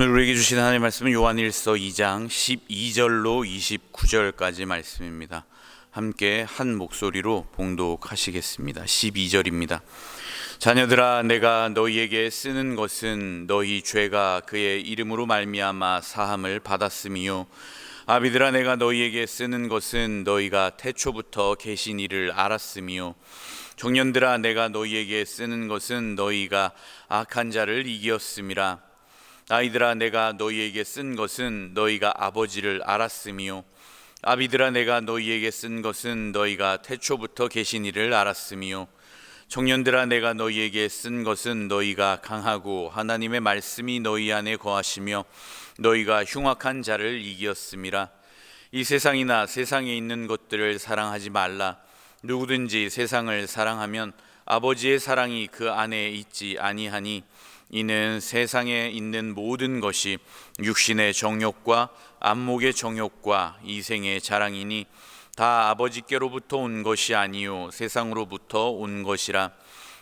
오늘 우리에게 주신 하나님의 말씀은 요한일서 2장 12절로 29절까지 말씀입니다. 함께 한 목소리로 봉독하시겠습니다. 12절입니다. 자녀들아, 내가 너희에게 쓰는 것은 너희 죄가 그의 이름으로 말미암아 사함을 받았음이요, 아비들아, 내가 너희에게 쓰는 것은 너희가 태초부터 계신 이를 알았음이요, 청년들아, 내가 너희에게 쓰는 것은 너희가 악한 자를 이기었음이라. 아이들아, 내가 너희에게 쓴 것은 너희가 아버지를 알았음이요, 아비들아, 내가 너희에게 쓴 것은 너희가 태초부터 계신 이를 알았음이요, 청년들아, 내가 너희에게 쓴 것은 너희가 강하고 하나님의 말씀이 너희 안에 거하시며 너희가 흉악한 자를 이기었음이라. 이 세상이나 세상에 있는 것들을 사랑하지 말라. 누구든지 세상을 사랑하면 아버지의 사랑이 그 안에 있지 아니하니, 이는 세상에 있는 모든 것이 육신의 정욕과 안목의 정욕과 이생의 자랑이니 다 아버지께로부터 온 것이 아니요 세상으로부터 온 것이라.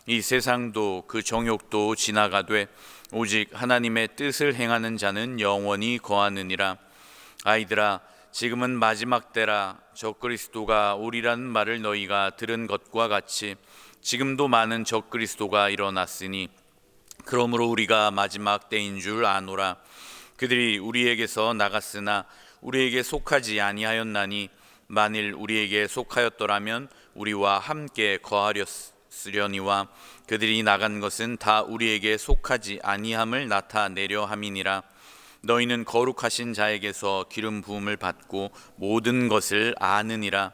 이 세상도 그 정욕도 지나가되 오직 하나님의 뜻을 행하는 자는 영원히 거하느니라. 아이들아, 지금은 마지막 때라. 적그리스도가 오리라는 말을 너희가 들은 것과 같이 지금도 많은 적그리스도가 일어났으니, 그러므로 우리가 마지막 때인 줄 아노라. 그들이 우리에게서 나갔으나 우리에게 속하지 아니하였나니, 만일 우리에게 속하였더라면 우리와 함께 거하렸으려니와 그들이 나간 것은 다 우리에게 속하지 아니함을 나타내려 함이니라. 너희는 거룩하신 자에게서 기름 부음을 받고 모든 것을 아느니라.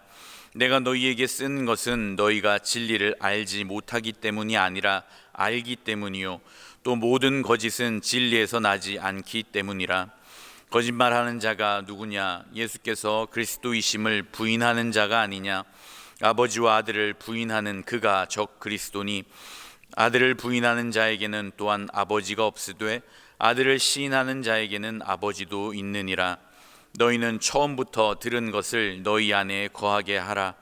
내가 너희에게 쓴 것은 너희가 진리를 알지 못하기 때문이 아니라 알기 때문이요, 또 모든 거짓은 진리에서 나지 않기 때문이라. 거짓말하는 자가 누구냐? 예수께서 그리스도이심을 부인하는 자가 아니냐? 아버지와 아들을 부인하는 그가 적 그리스도니, 아들을 부인하는 자에게는 또한 아버지가 없으되 아들을 시인하는 자에게는 아버지도 있느니라. 너희는 처음부터 들은 것을 너희 안에 거하게 하라.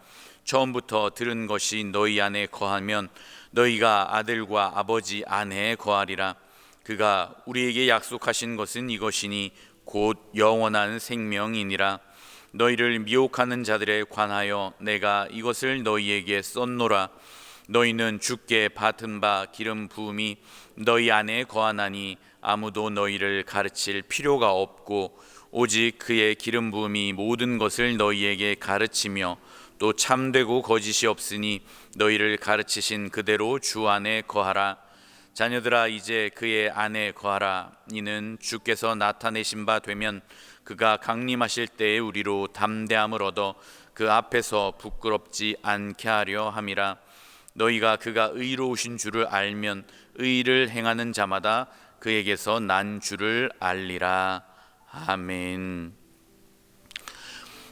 처음부터 들은 것이 너희 안에 거하면 너희가 아들과 아버지 안에 거하리라. 그가 우리에게 약속하신 것은 이것이니 곧 영원한 생명이니라. 너희를 미혹하는 자들에 관하여 내가 이것을 너희에게 썼노라. 너희는 주께 받은 바 기름 부음이 너희 안에 거하나니 아무도 너희를 가르칠 필요가 없고, 오직 그의 기름 부음이 모든 것을 너희에게 가르치며 또 참되고 거짓이 없으니 너희를 가르치신 그대로 주 안에 거하라. 자녀들아, 이제 그의 안에 거하라. 이는 주께서 나타내신 바 되면 그가 강림하실 때에 우리로 담대함을 얻어 그 앞에서 부끄럽지 않게 하려 함이라. 너희가 그가 의로우신 줄을 알면 의를 행하는 자마다 그에게서 난 줄을 알리라. 아멘.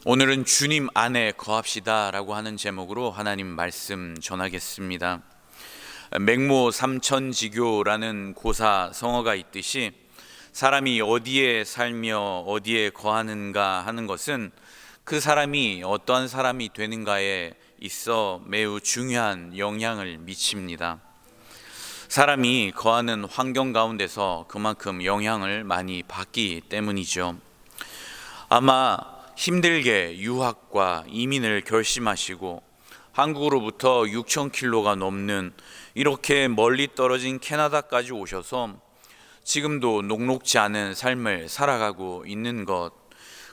오늘은 주님 안에 거합시다 라고 하는 제목으로 하나님 말씀 전하겠습니다. 맹모 삼천지교라는 고사 성어가 있듯이 사람이 어디에 살며 어디에 거하는가 하는 것은 그 사람이 어떠한 사람이 되는가에 있어 매우 중요한 영향을 미칩니다. 사람이 거하는 환경 가운데서 그만큼 영향을 많이 받기 때문이죠. 아마 힘들게 유학과 이민을 결심하시고 한국으로부터 6,000km가 넘는 이렇게 멀리 떨어진 캐나다까지 오셔서 지금도 녹록지 않은 삶을 살아가고 있는 것,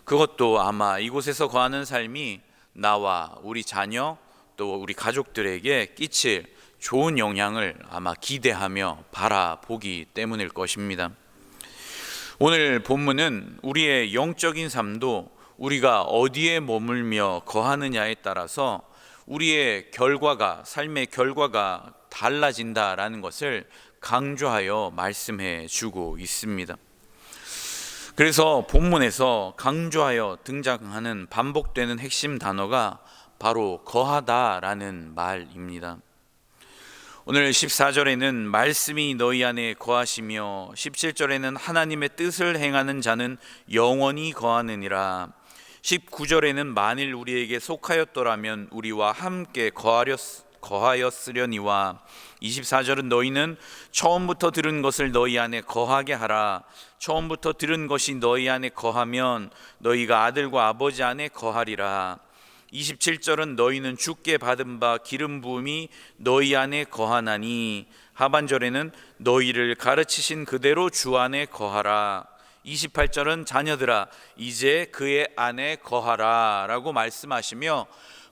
그것도 아마 이곳에서 거하는 삶이 나와 우리 자녀 또 우리 가족들에게 끼칠 좋은 영향을 아마 기대하며 바라보기 때문일 것입니다. 오늘 본문은 우리의 영적인 삶도 우리가 어디에 머물며 거하느냐에 따라서 우리의 결과가, 삶의 결과가 달라진다라는 것을 강조하여 말씀해 주고 있습니다. 그래서 본문에서 강조하여 등장하는 반복되는 핵심 단어가 바로 거하다라는 말입니다. 오늘 14절에는 말씀이 너희 안에 거하시며 17절에는 하나님의 뜻을 행하는 자는 영원히 거하느니라. 19절에는 만일 우리에게 속하였더라면 우리와 함께 거하였으려니와 24절은 너희는 처음부터 들은 것을 너희 안에 거하게 하라. 처음부터 들은 것이 너희 안에 거하면 너희가 아들과 아버지 안에 거하리라. 27절은 너희는 주께 받은 바 기름 부음이 너희 안에 거하나니 하반절에는 너희를 가르치신 그대로 주 안에 거하라. 28절은 자녀들아 이제 그의 안에 거하라 라고 말씀하시며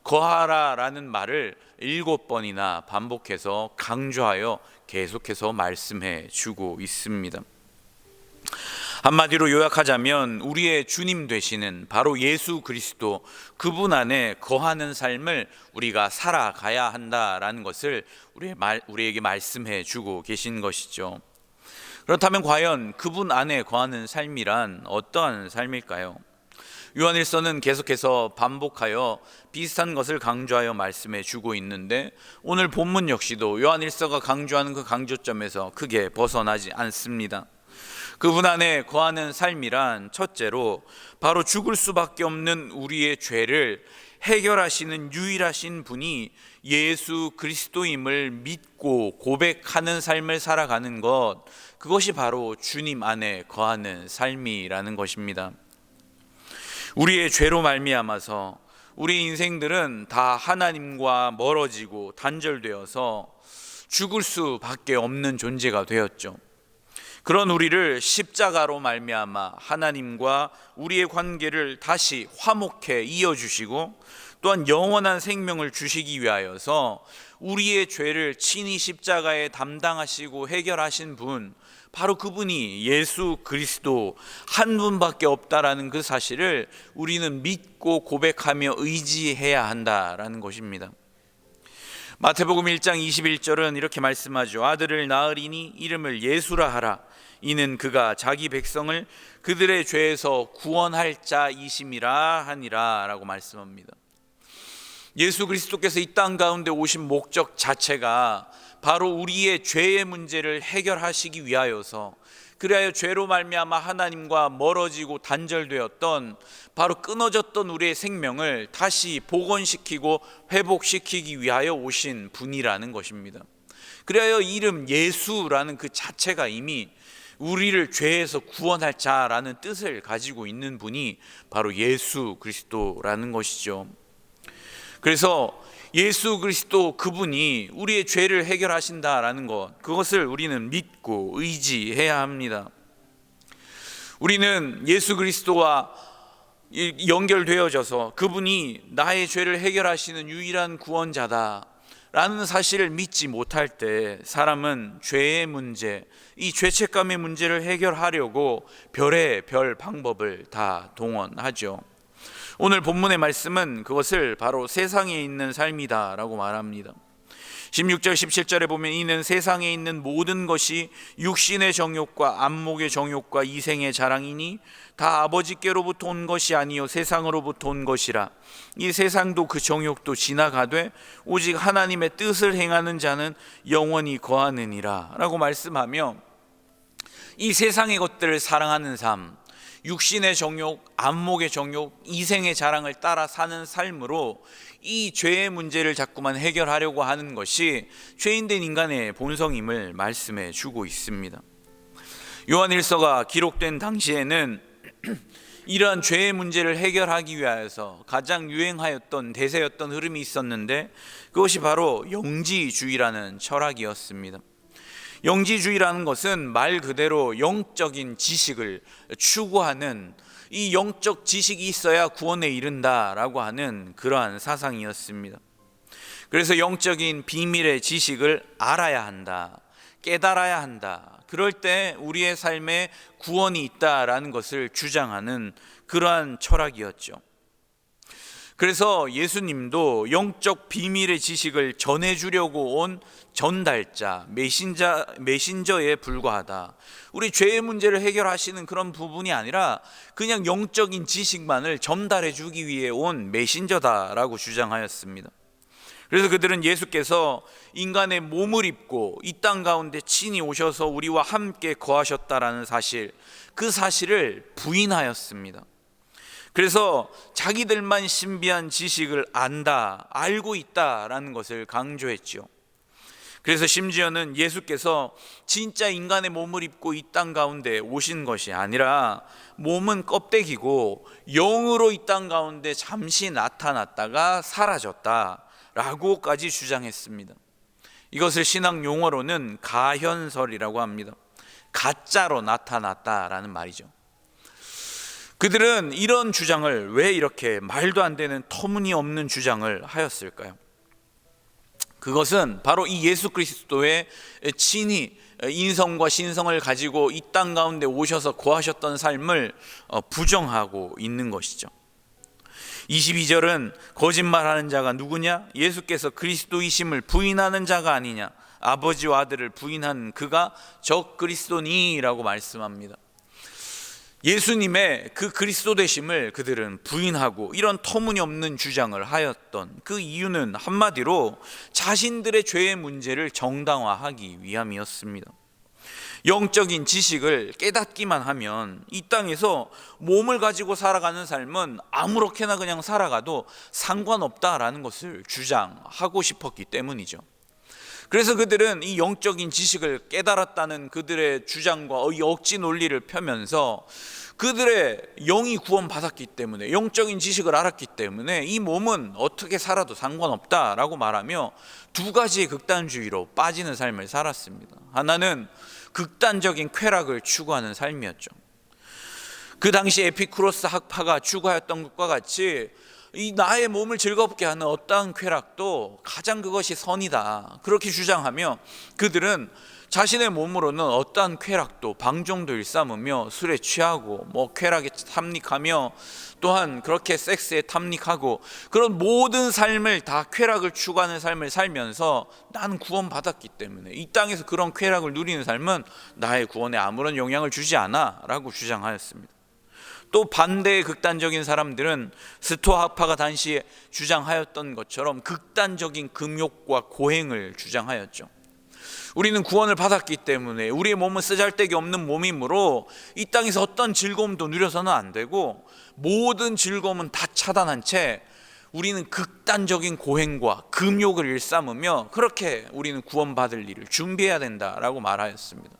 거하라 라는 말을 7번이나 반복해서 강조하여 계속해서 말씀해 주고 있습니다. 한마디로 요약하자면 우리의 주님 되시는 바로 예수 그리스도, 그분 안에 거하는 삶을 우리가 살아가야 한다라는 것을 우리에게 말씀해 주고 계신 것이죠. 그렇다면 과연 그분 안에 거하는 삶이란 어떠한 삶일까요? 요한일서는 계속해서 반복하여 비슷한 것을 강조하여 말씀해 주고 있는데 오늘 본문 역시도 요한일서가 강조하는 그 강조점에서 크게 벗어나지 않습니다. 그분 안에 거하는 삶이란 첫째로 바로 죽을 수밖에 없는 우리의 죄를 해결하시는 유일하신 분이 예수 그리스도임을 믿고 고백하는 삶을 살아가는 것, 그것이 바로 주님 안에 거하는 삶이라는 것입니다. 우리의 죄로 말미암아서 우리 인생들은 다 하나님과 멀어지고 단절되어서 죽을 수밖에 없는 존재가 되었죠. 그런 우리를 십자가로 말미암아 하나님과 우리의 관계를 다시 화목해 이어주시고 또한 영원한 생명을 주시기 위하여서 우리의 죄를 친히 십자가에 담당하시고 해결하신 분, 바로 그분이 예수 그리스도 한 분밖에 없다라는 그 사실을 우리는 믿고 고백하며 의지해야 한다라는 것입니다. 마태복음 1장 21절은 이렇게 말씀하죠. 아들을 낳으리니 이름을 예수라 하라. 이는 그가 자기 백성을 그들의 죄에서 구원할 자이심이라 하니라 라고 말씀합니다. 예수 그리스도께서 이 땅 가운데 오신 목적 자체가 바로 우리의 죄의 문제를 해결하시기 위하여서, 그리하여 죄로 말미암아 하나님과 멀어지고 단절되었던, 바로 끊어졌던 우리의 생명을 다시 복원시키고 회복시키기 위하여 오신 분이라는 것입니다. 그리하여 이름 예수라는 그 자체가 이미 우리를 죄에서 구원할 자라는 뜻을 가지고 있는 분이 바로 예수 그리스도라는 것이죠. 그래서 예수 그리스도 그분이 우리의 죄를 해결하신다라는 것, 그것을 우리는 믿고 의지해야 합니다. 우리는 예수 그리스도와 연결되어져서 그분이 나의 죄를 해결하시는 유일한 구원자다 라는 사실을 믿지 못할 때 사람은 죄의 문제, 이 죄책감의 문제를 해결하려고 별의별 방법을 다 동원하죠. 오늘 본문의 말씀은 그것을 바로 세상에 있는 삶이다 라고 말합니다. 16절 17절에 보면 이는 세상에 있는 모든 것이 육신의 정욕과 안목의 정욕과 이생의 자랑이니 다 아버지께로부터 온 것이 아니요 세상으로부터 온 것이라. 이 세상도 그 정욕도 지나가되 오직 하나님의 뜻을 행하는 자는 영원히 거하느니라 라고 말씀하며, 이 세상의 것들을 사랑하는 삶, 육신의 정욕, 안목의 정욕, 이생의 자랑을 따라 사는 삶으로 이 죄의 문제를 자꾸만 해결하려고 하는 것이 죄인된 인간의 본성임을 말씀해 주고 있습니다. 요한일서가 기록된 당시에는 이러한 죄의 문제를 해결하기 위하여서 가장 유행하였던 대세였던 흐름이 있었는데, 그것이 바로 영지주의라는 철학이었습니다. 영지주의라는 것은 말 그대로 영적인 지식을 추구하는, 이 영적 지식이 있어야 구원에 이른다라고 하는 그러한 사상이었습니다. 그래서 영적인 비밀의 지식을 알아야 한다, 깨달아야 한다, 그럴 때 우리의 삶에 구원이 있다라는 것을 주장하는 그러한 철학이었죠. 그래서 예수님도 영적 비밀의 지식을 전해주려고 온 전달자, 메신저에 불과하다. 우리 죄의 문제를 해결하시는 그런 부분이 아니라 그냥 영적인 지식만을 전달해 주기 위해 온 메신저다라고 주장하였습니다. 그래서 그들은 예수께서 인간의 몸을 입고 이 땅 가운데 친히 오셔서 우리와 함께 거하셨다라는 사실, 그 사실을 부인하였습니다. 그래서 자기들만 신비한 지식을 알고 있다라는 것을 강조했죠. 그래서 심지어는 예수께서 진짜 인간의 몸을 입고 이 땅 가운데 오신 것이 아니라 몸은 껍데기고 영으로 이 땅 가운데 잠시 나타났다가 사라졌다라고까지 주장했습니다. 이것을 신학 용어로는 가현설이라고 합니다. 가짜로 나타났다라는 말이죠. 그들은 이런 주장을 왜 이렇게 말도 안 되는 터무니없는 주장을 하였을까요? 그것은 바로 이 예수 그리스도의 친히 인성과 신성을 가지고 이 땅 가운데 오셔서 거하셨던 삶을 부정하고 있는 것이죠. 22절은 거짓말하는 자가 누구냐? 예수께서 그리스도이심을 부인하는 자가 아니냐? 아버지와 아들을 부인한 그가 적 그리스도니라고 말씀합니다. 예수님의 그 그리스도 되심을 그들은 부인하고 이런 터무니없는 주장을 하였던 그 이유는 한마디로 자신들의 죄의 문제를 정당화하기 위함이었습니다. 영적인 지식을 깨닫기만 하면 이 땅에서 몸을 가지고 살아가는 삶은 아무렇게나 그냥 살아가도 상관없다라는 것을 주장하고 싶었기 때문이죠. 그래서 그들은 이 영적인 지식을 깨달았다는 그들의 주장과 이 억지 논리를 펴면서 그들의 영이 구원받았기 때문에, 영적인 지식을 알았기 때문에 이 몸은 어떻게 살아도 상관없다라고 말하며 두 가지의 극단주의로 빠지는 삶을 살았습니다. 하나는 극단적인 쾌락을 추구하는 삶이었죠. 그 당시 에피쿠로스 학파가 추구하였던 것과 같이 이 나의 몸을 즐겁게 하는 어떠한 쾌락도 가장 그것이 선이다, 그렇게 주장하며 그들은 자신의 몸으로는 어떠한 쾌락도 방종도 일삼으며 술에 취하고 쾌락에 탐닉하며 또한 그렇게 섹스에 탐닉하고 그런 모든 삶을 다 쾌락을 추구하는 삶을 살면서 나는 구원받았기 때문에 이 땅에서 그런 쾌락을 누리는 삶은 나의 구원에 아무런 영향을 주지 않아 라고 주장하였습니다. 또 반대의 극단적인 사람들은 스토아 학파가 당시에 주장하였던 것처럼 극단적인 금욕과 고행을 주장하였죠. 우리는 구원을 받았기 때문에 우리의 몸은 쓰잘데기 없는 몸이므로 이 땅에서 어떤 즐거움도 누려서는 안 되고 모든 즐거움은 다 차단한 채 우리는 극단적인 고행과 금욕을 일삼으며 그렇게 우리는 구원받을 일을 준비해야 된다라고 말하였습니다.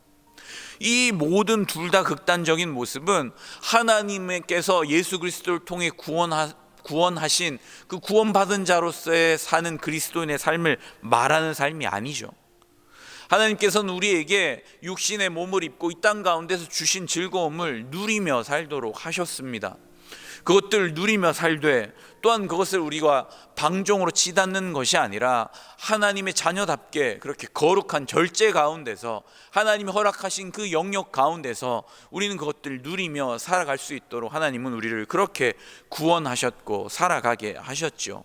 이 모든 둘 다 극단적인 모습은 하나님께서 예수 그리스도를 통해 구원하신 그 구원받은 자로서의 사는 그리스도인의 삶을 말하는 삶이 아니죠. 하나님께서는 우리에게 육신의 몸을 입고 이 땅 가운데서 주신 즐거움을 누리며 살도록 하셨습니다. 그것들을 누리며 살되 또한 그것을 우리가 방종으로 치닫는 것이 아니라 하나님의 자녀답게 그렇게 거룩한 절제 가운데서 하나님이 허락하신 그 영역 가운데서 우리는 그것들을 누리며 살아갈 수 있도록 하나님은 우리를 그렇게 구원하셨고 살아가게 하셨죠.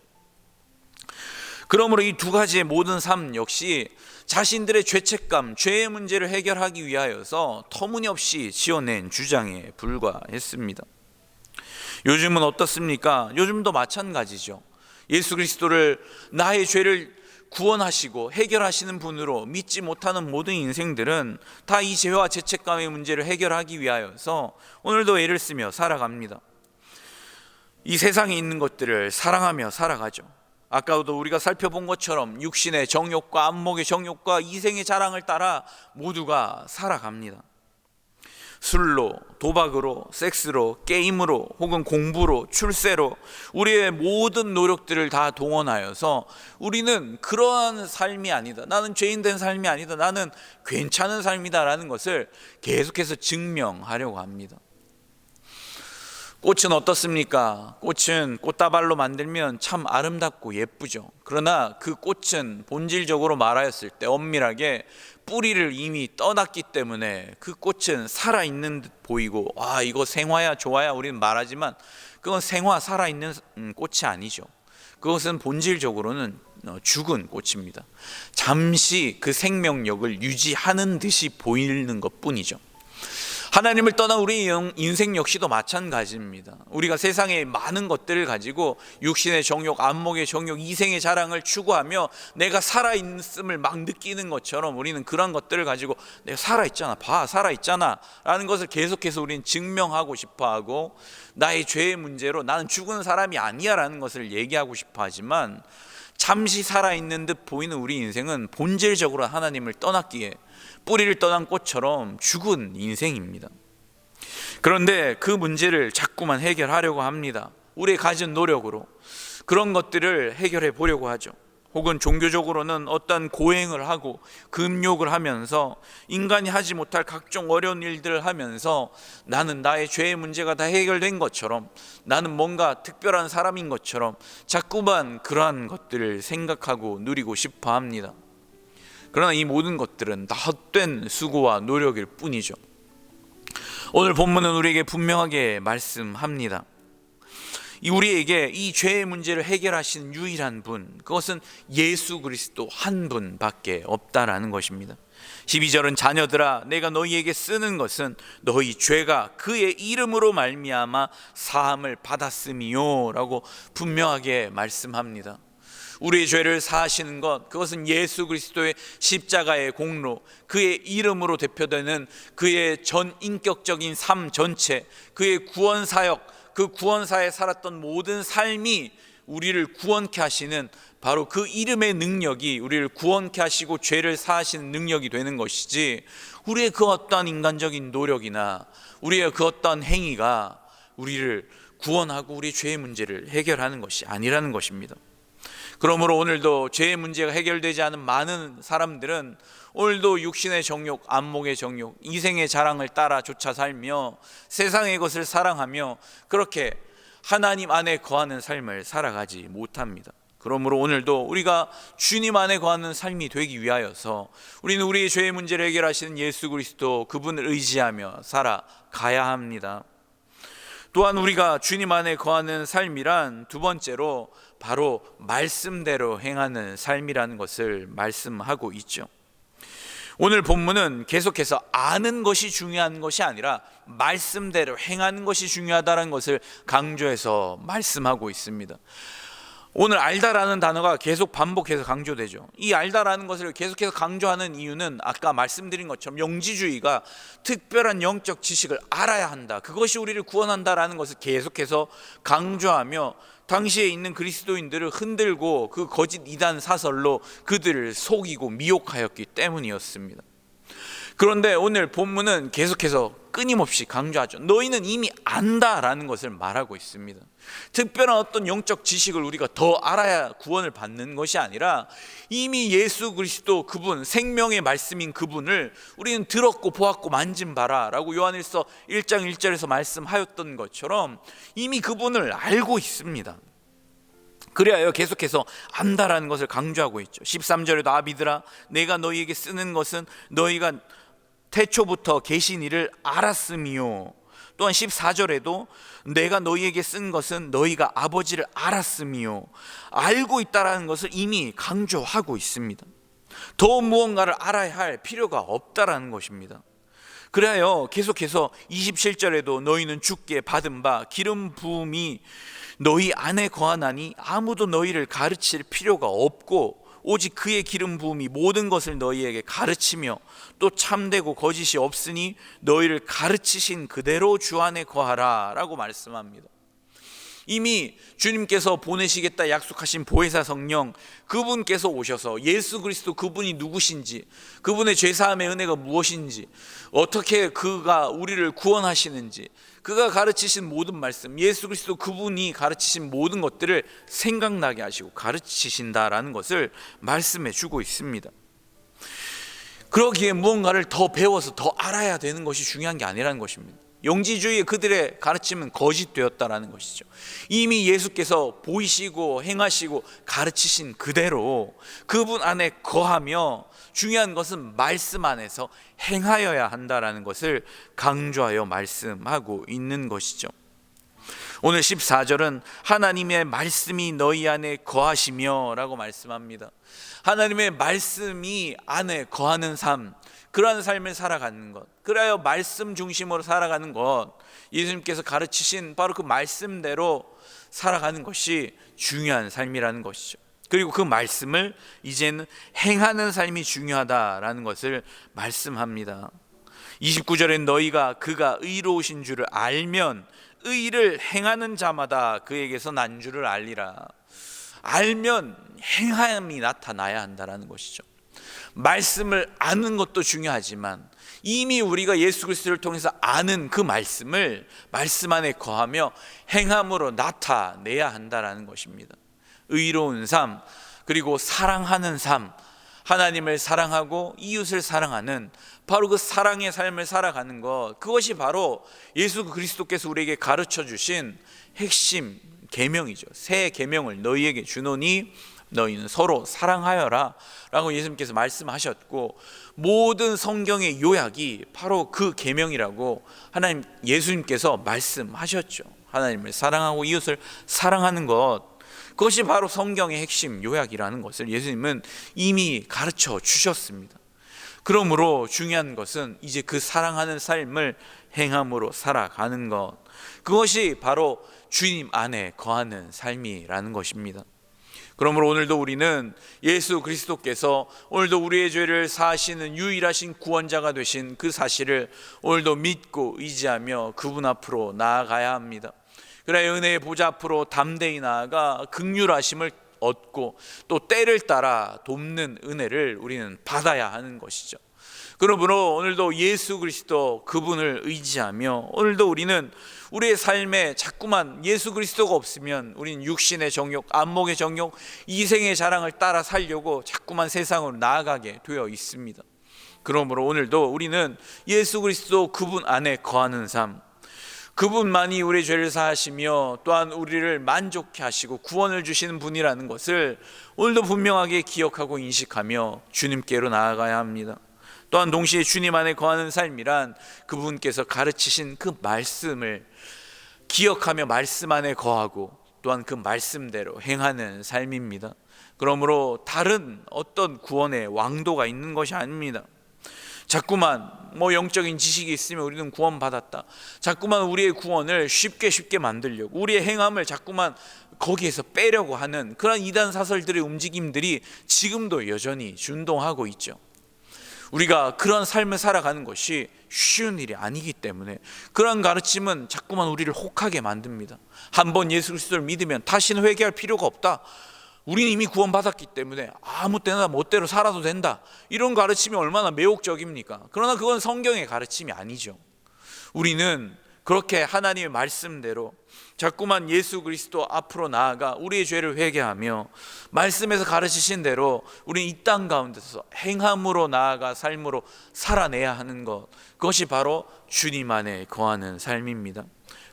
그러므로 이 두 가지의 모든 삶 역시 자신들의 죄책감, 죄의 문제를 해결하기 위하여서 터무니없이 지어낸 주장에 불과했습니다. 요즘은 어떻습니까? 요즘도 마찬가지죠. 예수 그리스도를 나의 죄를 구원하시고 해결하시는 분으로 믿지 못하는 모든 인생들은 다 이 죄와 죄책감의 문제를 해결하기 위하여서 오늘도 애를 쓰며 살아갑니다. 이 세상에 있는 것들을 사랑하며 살아가죠. 아까도 우리가 살펴본 것처럼 육신의 정욕과 안목의 정욕과 이생의 자랑을 따라 모두가 살아갑니다. 술로, 도박으로, 섹스로, 게임으로 혹은 공부로, 출세로 우리의 모든 노력들을 다 동원하여서 우리는 그러한 삶이 아니다, 나는 죄인된 삶이 아니다, 나는 괜찮은 삶이다라는 것을 계속해서 증명하려고 합니다. 꽃은 어떻습니까? 꽃은 꽃다발로 만들면 참 아름답고 예쁘죠. 그러나 그 꽃은 본질적으로 말하였을 때 엄밀하게 뿌리를 이미 떠났기 때문에 그 꽃은 살아있는 듯 보이고 이거 생화야 좋아야 우리는 말하지만 그건 생화, 살아있는 꽃이 아니죠. 그것은 본질적으로는 죽은 꽃입니다. 잠시 그 생명력을 유지하는 듯이 보이는 것 뿐이죠. 하나님을 떠난 우리 인생 역시도 마찬가지입니다. 우리가 세상의 많은 것들을 가지고 육신의 정욕, 안목의 정욕, 이생의 자랑을 추구하며 내가 살아있음을 막 느끼는 것처럼 우리는 그런 것들을 가지고 내가 살아있잖아, 봐, 살아있잖아 라는 것을 계속해서 우리는 증명하고 싶어하고, 나의 죄의 문제로 나는 죽은 사람이 아니야 라는 것을 얘기하고 싶어 하지만, 잠시 살아있는 듯 보이는 우리 인생은 본질적으로 하나님을 떠났기에 뿌리를 떠난 꽃처럼 죽은 인생입니다. 그런데 그 문제를 자꾸만 해결하려고 합니다. 우리의 가진 노력으로 그런 것들을 해결해 보려고 하죠. 혹은 종교적으로는 어떤 고행을 하고 금욕을 하면서 인간이 하지 못할 각종 어려운 일들을 하면서 나는 나의 죄의 문제가 다 해결된 것처럼, 나는 뭔가 특별한 사람인 것처럼 자꾸만 그러한 것들을 생각하고 누리고 싶어 합니다. 그러나 이 모든 것들은 다 헛된 수고와 노력일 뿐이죠. 오늘 본문은 우리에게 분명하게 말씀합니다. 우리에게 이 죄의 문제를 해결하신 유일한 분, 그것은 예수 그리스도 한 분밖에 없다라는 것입니다. 12절은 자녀들아 내가 너희에게 쓰는 것은 너희 죄가 그의 이름으로 말미암아 사함을 받았음이요 라고 분명하게 말씀합니다. 우리의 죄를 사하시는 것, 그것은 예수 그리스도의 십자가의 공로, 그의 이름으로 대표되는 그의 전 인격적인 삶 전체, 그의 구원 사역, 그 구원사에 살았던 모든 삶이 우리를 구원케 하시는 바로 그 이름의 능력이 우리를 구원케 하시고 죄를 사하시는 능력이 되는 것이지, 우리의 그 어떠한 인간적인 노력이나 우리의 그 어떠한 행위가 우리를 구원하고 우리 죄의 문제를 해결하는 것이 아니라는 것입니다. 그러므로 오늘도 죄의 문제가 해결되지 않은 많은 사람들은 오늘도 육신의 정욕, 안목의 정욕, 이생의 자랑을 따라 쫓아 살며 세상의 것을 사랑하며 그렇게 하나님 안에 거하는 삶을 살아가지 못합니다. 그러므로 오늘도 우리가 주님 안에 거하는 삶이 되기 위하여서 우리는 우리의 죄의 문제를 해결하시는 예수 그리스도, 그분을 의지하며 살아가야 합니다. 또한 우리가 주님 안에 거하는 삶이란 두 번째로 바로 말씀대로 행하는 삶이라는 것을 말씀하고 있죠. 오늘 본문은 계속해서 아는 것이 중요한 것이 아니라 말씀대로 행하는 것이 중요하다는 것을 강조해서 말씀하고 있습니다. 오늘 알다라는 단어가 계속 반복해서 강조되죠. 이 알다라는 것을 계속해서 강조하는 이유는 아까 말씀드린 것처럼 영지주의가 특별한 영적 지식을 알아야 한다, 그것이 우리를 구원한다라는 것을 계속해서 강조하며 당시에 있는 그리스도인들을 흔들고 그 거짓 이단 사설로 그들을 속이고 미혹하였기 때문이었습니다. 그런데 오늘 본문은 계속해서 끊임없이 강조하죠. 너희는 이미 안다라는 것을 말하고 있습니다. 특별한 어떤 영적 지식을 우리가 더 알아야 구원을 받는 것이 아니라 이미 예수 그리스도 그분, 생명의 말씀인 그분을 우리는 들었고 보았고 만진 바라 라고 요한일서 1장 1절에서 말씀하였던 것처럼 이미 그분을 알고 있습니다. 그래야 계속해서 안다라는 것을 강조하고 있죠. 13절에도 아비들아 내가 너희에게 쓰는 것은 너희가 태초부터 계신 이를 알았음이요. 또한 14절에도 내가 너희에게 쓴 것은 너희가 아버지를 알았음이요. 알고 있다라는 것을 이미 강조하고 있습니다. 더 무언가를 알아야 할 필요가 없다라는 것입니다. 그래야 계속해서 27절에도 너희는 주께 받은 바 기름 부음이 너희 안에 거하나니 아무도 너희를 가르칠 필요가 없고 오직 그의 기름 부음이 모든 것을 너희에게 가르치며 또 참되고 거짓이 없으니 너희를 가르치신 그대로 주 안에 거하라 라고 말씀합니다. 이미 주님께서 보내시겠다 약속하신 보혜사 성령, 그분께서 오셔서 예수 그리스도 그분이 누구신지, 그분의 죄사함의 은혜가 무엇인지, 어떻게 그가 우리를 구원하시는지, 그가 가르치신 모든 말씀, 예수 그리스도 그분이 가르치신 모든 것들을 생각나게 하시고 가르치신다라는 것을 말씀해 주고 있습니다. 그러기에 무언가를 더 배워서 더 알아야 되는 것이 중요한 게 아니라는 것입니다. 영지주의의 그들의 가르침은 거짓되었다라는 것이죠. 이미 예수께서 보이시고 행하시고 가르치신 그대로 그분 안에 거하며 중요한 것은 말씀 안에서 행하여야 한다라는 것을 강조하여 말씀하고 있는 것이죠. 오늘 14절은 하나님의 말씀이 너희 안에 거하시며 라고 말씀합니다. 하나님의 말씀이 안에 거하는 삶, 그러한 삶을 살아가는 것, 그래야 말씀 중심으로 살아가는 것, 예수님께서 가르치신 바로 그 말씀대로 살아가는 것이 중요한 삶이라는 것이죠. 그리고 그 말씀을 이제는 행하는 삶이 중요하다라는 것을 말씀합니다. 29절엔 너희가 그가 의로우신 줄을 알면 의를 행하는 자마다 그에게서 난 줄을 알리라. 알면 행함이 나타나야 한다는 것이죠. 말씀을 아는 것도 중요하지만 이미 우리가 예수 그리스도를 통해서 아는 그 말씀을 말씀 안에 거하며 행함으로 나타내야 한다는 것입니다. 의로운 삶, 그리고 사랑하는 삶, 하나님을 사랑하고 이웃을 사랑하는 바로 그 사랑의 삶을 살아가는 것, 그것이 바로 예수 그리스도께서 우리에게 가르쳐 주신 핵심 계명이죠. 새 계명을 너희에게 주노니 너희는 서로 사랑하여라 라고 예수님께서 말씀하셨고, 모든 성경의 요약이 바로 그 계명이라고 하나님 예수님께서 말씀하셨죠. 하나님을 사랑하고 이웃을 사랑하는 것, 그것이 바로 성경의 핵심 요약이라는 것을 예수님은 이미 가르쳐 주셨습니다. 그러므로 중요한 것은 이제 그 사랑하는 삶을 행함으로 살아가는 것, 그것이 바로 주님 안에 거하는 삶이라는 것입니다. 그러므로 오늘도 우리는 예수 그리스도께서 오늘도 우리의 죄를 사하시는 유일하신 구원자가 되신 그 사실을 오늘도 믿고 의지하며 그분 앞으로 나아가야 합니다. 그래야 은혜의 보좌 앞으로 담대히 나아가 긍휼하심을 얻고 또 때를 따라 돕는 은혜를 우리는 받아야 하는 것이죠. 그러므로 오늘도 예수 그리스도 그분을 의지하며, 오늘도 우리는 우리의 삶에 자꾸만 예수 그리스도가 없으면 우리는 육신의 정욕, 안목의 정욕, 이생의 자랑을 따라 살려고 자꾸만 세상으로 나아가게 되어 있습니다. 그러므로 오늘도 우리는 예수 그리스도 그분 안에 거하는 삶, 그분만이 우리의 죄를 사하시며 또한 우리를 만족케 하시고 구원을 주시는 분이라는 것을 오늘도 분명하게 기억하고 인식하며 주님께로 나아가야 합니다. 또한 동시에 주님 안에 거하는 삶이란 그분께서 가르치신 그 말씀을 기억하며 말씀 안에 거하고 또한 그 말씀대로 행하는 삶입니다. 그러므로 다른 어떤 구원의 왕도가 있는 것이 아닙니다. 자꾸만 영적인 지식이 있으면 우리는 구원받았다, 자꾸만 우리의 구원을 쉽게 만들려고 우리의 행함을 자꾸만 거기에서 빼려고 하는 그런 이단 사설들의 움직임들이 지금도 여전히 준동하고 있죠. 우리가 그런 삶을 살아가는 것이 쉬운 일이 아니기 때문에 그런 가르침은 자꾸만 우리를 혹하게 만듭니다. 한번 예수 그리스도를 믿으면 다시는 회개할 필요가 없다, 우리는 이미 구원받았기 때문에 아무 때나 멋대로 살아도 된다, 이런 가르침이 얼마나 매혹적입니까? 그러나 그건 성경의 가르침이 아니죠. 우리는 그렇게 하나님의 말씀대로 자꾸만 예수 그리스도 앞으로 나아가 우리의 죄를 회개하며 말씀에서 가르치신 대로 우리는 이 땅 가운데서 행함으로 나아가 삶으로 살아내야 하는 것, 그것이 바로 주님 안에 거하는 삶입니다.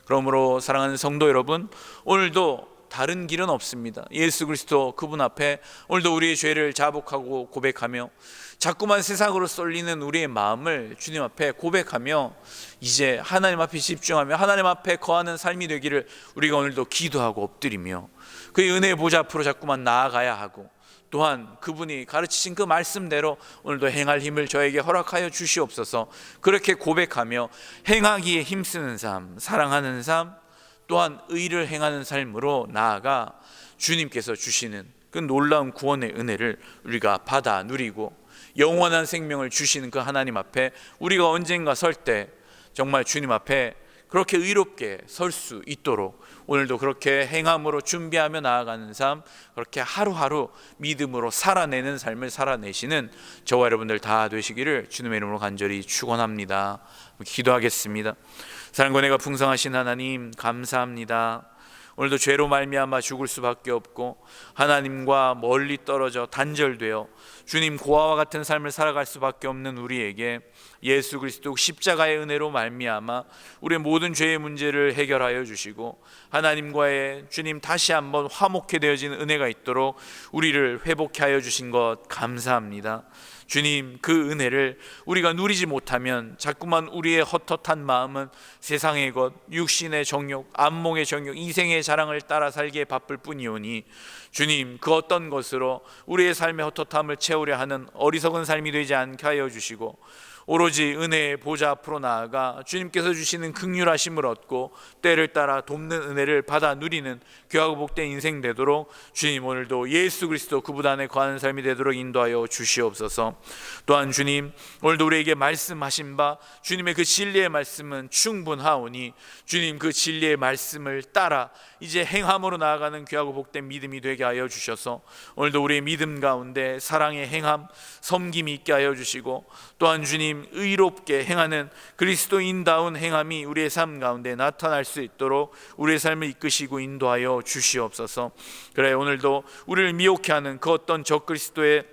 그러므로 사랑하는 성도 여러분, 오늘도 다른 길은 없습니다. 예수 그리스도 그분 앞에 오늘도 우리의 죄를 자복하고 고백하며 자꾸만 세상으로 쏠리는 우리의 마음을 주님 앞에 고백하며 이제 하나님 앞에 집중하며 하나님 앞에 거하는 삶이 되기를 우리가 오늘도 기도하고 엎드리며 그의 은혜의 보좌 앞으로 자꾸만 나아가야 하고, 또한 그분이 가르치신 그 말씀대로 오늘도 행할 힘을 저에게 허락하여 주시옵소서. 그렇게 고백하며 행하기에 힘쓰는 삶, 사랑하는 삶, 또한 의를 행하는 삶으로 나아가 주님께서 주시는 그 놀라운 구원의 은혜를 우리가 받아 누리고 영원한 생명을 주시는 그 하나님 앞에 우리가 언젠가 설 때 정말 주님 앞에 그렇게 의롭게 설 수 있도록 오늘도 그렇게 행함으로 준비하며 나아가는 삶, 그렇게 하루하루 믿음으로 살아내는 삶을 살아내시는 저와 여러분들 다 되시기를 주님의 이름으로 간절히 축원합니다. 기도하겠습니다. 사랑과 은혜가 풍성하신 하나님, 감사합니다. 오늘도 죄로 말미암아 죽을 수밖에 없고 하나님과 멀리 떨어져 단절되어 주님 고아와 같은 삶을 살아갈 수밖에 없는 우리에게 예수 그리스도 십자가의 은혜로 말미암아 우리의 모든 죄의 문제를 해결하여 주시고 하나님과의 주님 다시 한번 화목해 되어지는 은혜가 있도록 우리를 회복해 하여 주신 것 감사합니다. 주님, 그 은혜를 우리가 누리지 못하면 자꾸만 우리의 헛헛한 마음은 세상의 것, 육신의 정욕, 안목의 정욕, 이생의 자랑을 따라 살기에 바쁠 뿐이오니 주님, 그 어떤 것으로 우리의 삶의 헛헛함을 채우려 하는 어리석은 삶이 되지 않게 하여 주시고 오로지 은혜의 보좌 앞으로 나아가 주님께서 주시는 긍휼하심을 얻고 때를 따라 돕는 은혜를 받아 누리는 귀하고 복된 인생 되도록 주님, 오늘도 예수 그리스도 그분 안에 거하는 삶이 되도록 인도하여 주시옵소서. 또한 주님, 오늘도 우리에게 말씀하신 바 주님의 그 진리의 말씀은 충분하오니 주님, 그 진리의 말씀을 따라 이제 행함으로 나아가는 귀하고 복된 믿음이 되게 하여 주셔서 오늘도 우리의 믿음 가운데 사랑의 행함, 섬김이 있게 하여 주시고 또한 주님, 의롭게 행하는 그리스도인다운 행함이 우리의 삶 가운데 나타날 수 있도록 우리의 삶을 이끄시고 인도하여 주시옵소서. 그래, 오늘도 우리를 미혹해 하는 그 어떤 적그리스도의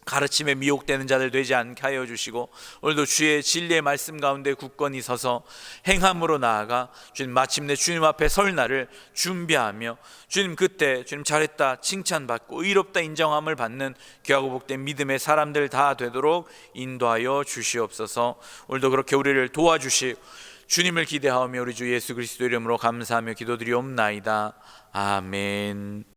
가르침에 미혹되는 자들 되지 않게 하여 주시고 오늘도 주의 진리의 말씀 가운데 굳건히 서서 행함으로 나아가 주님, 마침내 주님 앞에 설 날을 준비하며 주님, 그때 주님 잘했다 칭찬받고 의롭다 인정함을 받는 귀하고 복된 믿음의 사람들 다 되도록 인도하여 주시옵소서. 오늘도 그렇게 우리를 도와주시 주님을 기대하며 우리 주 예수 그리스도 이름으로 감사하며 기도드리옵나이다. 아멘.